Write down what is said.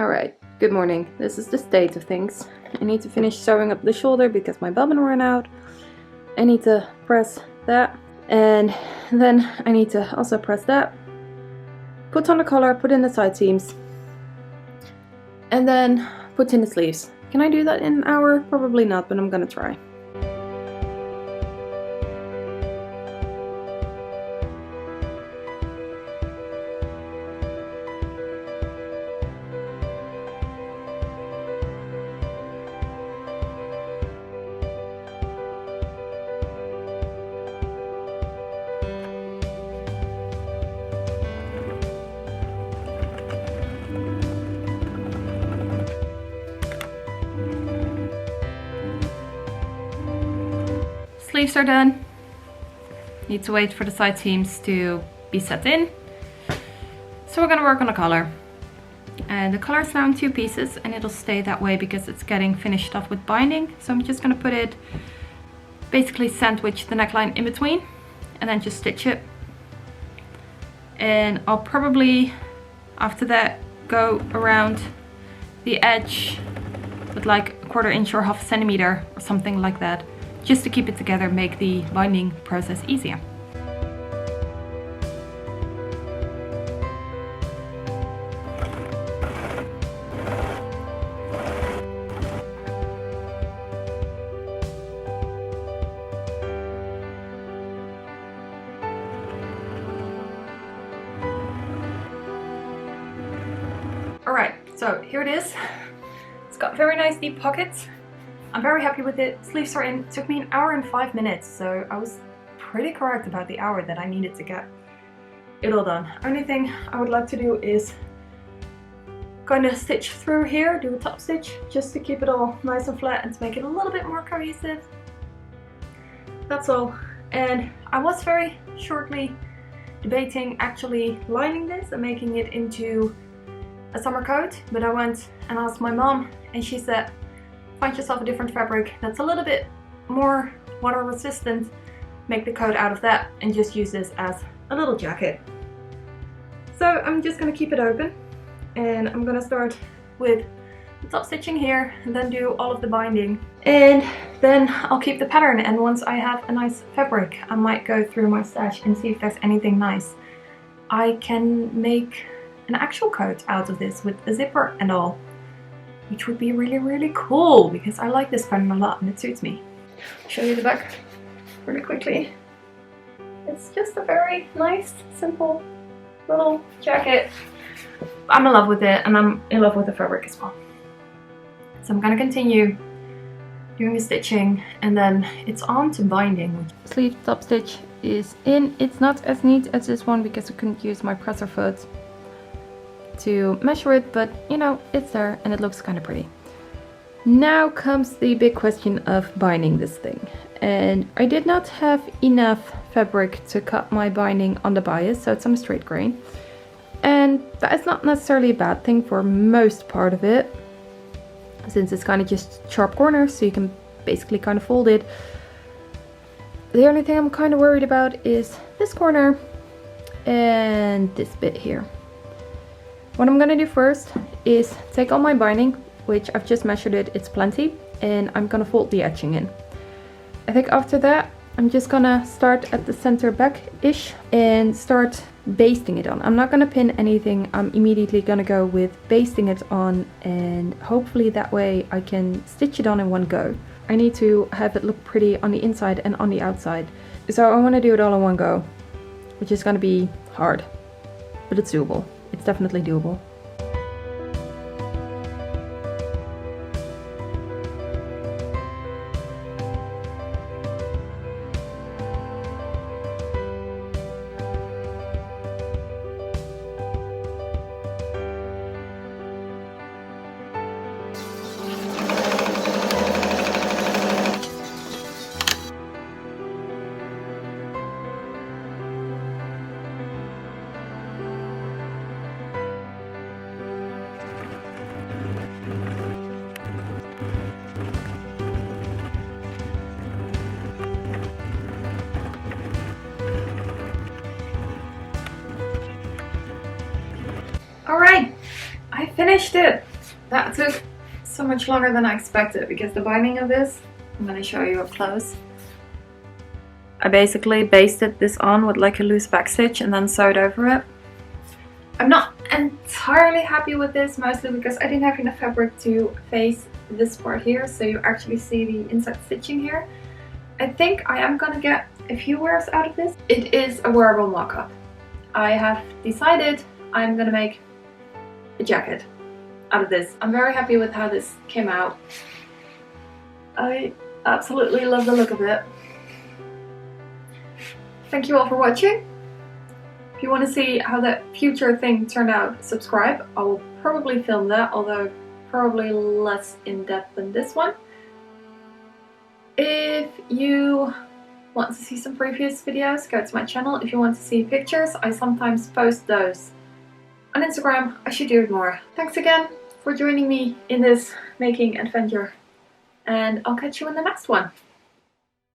Alright, good morning. This is the state of things. I need to finish sewing up the shoulder because my bobbin ran out. I need to press that, and then I need to also press that. Put on the collar, put in the side seams, and then put in the sleeves. Can I do that in an hour? Probably not, but I'm gonna try. Sleeves are done. Need to wait for the side seams to be set in. So we're gonna work on the collar. And the collar is now in 2 pieces, and it'll stay that way because it's getting finished off with binding. So I'm just gonna put it, basically sandwich the neckline in between, and then just stitch it. And I'll probably, after that, go around the edge with like 1/4 inch or 1/2 centimeter or something like that, just to keep it together, make the binding process easier. Alright, so here it is. It's got very nice deep pockets. I'm very happy with it. Sleeves are in. It took me 1 hour and 5 minutes, so I was pretty correct about the hour that I needed to get it all done. Only thing I would like to do is kind of stitch through here, do a top stitch, just to keep it all nice and flat and to make it a little bit more cohesive. That's all. And I was very shortly debating actually lining this and making it into a summer coat, but I went and asked my mom, and she said, find yourself a different fabric that's a little bit more water resistant, make the coat out of that, and just use this as a little jacket. So I'm just gonna keep it open, and I'm gonna start with the top stitching here and then do all of the binding, and then I'll keep the pattern. And once I have a nice fabric, I might go through my stash and see if there's anything nice I can make an actual coat out of this with a zipper and all, which would be really cool because I like this pattern a lot and it suits me. I'll show you the back really quickly. It's just a very nice, simple little jacket. I'm in love with it, and I'm in love with the fabric as well. So I'm gonna continue doing the stitching, and then it's on to binding. Sleeve top stitch is in. It's not as neat as this one because I couldn't use my presser foot to measure it, but you know, it's there and it looks kind of pretty. Now comes the big question of binding this thing, and I did not have enough fabric to cut my binding on the bias, so it's on a straight grain, and that is not necessarily a bad thing for most part of it, since it's kind of just sharp corners, so you can basically kind of fold it. The only thing I'm kind of worried about is this corner and this bit here. What I'm gonna do first is take all my binding, which I've just measured it, it's plenty, and I'm gonna fold the edging in. I think after that, I'm just gonna start at the center back-ish and start basting it on. I'm not gonna pin anything, I'm immediately gonna go with basting it on, and hopefully that way I can stitch it on in one go. I need to have it look pretty on the inside and on the outside. So I wanna do it all in one go, which is gonna be hard, but it's doable. It's definitely doable. Alright, I finished it. That took so much longer than I expected because the binding of this, I'm going to show you up close. I basically basted this on with like a loose back stitch and then sewed over it. I'm not entirely happy with this, mostly because I didn't have enough fabric to face this part here, so you actually see the inside stitching here. I think I am gonna get a few wears out of this. It is a wearable mock-up. I have decided I'm gonna make a jacket out of this. I'm very happy with how this came out. I absolutely love the look of it. Thank you all for watching. If you want to see how that future thing turned out, subscribe. I will probably film that, although probably less in depth than this one. If you want to see some previous videos, go to my channel. If you want to see pictures, I sometimes post those on Instagram. I should do it more. Thanks again for joining me in this making adventure, and I'll catch you in the next one.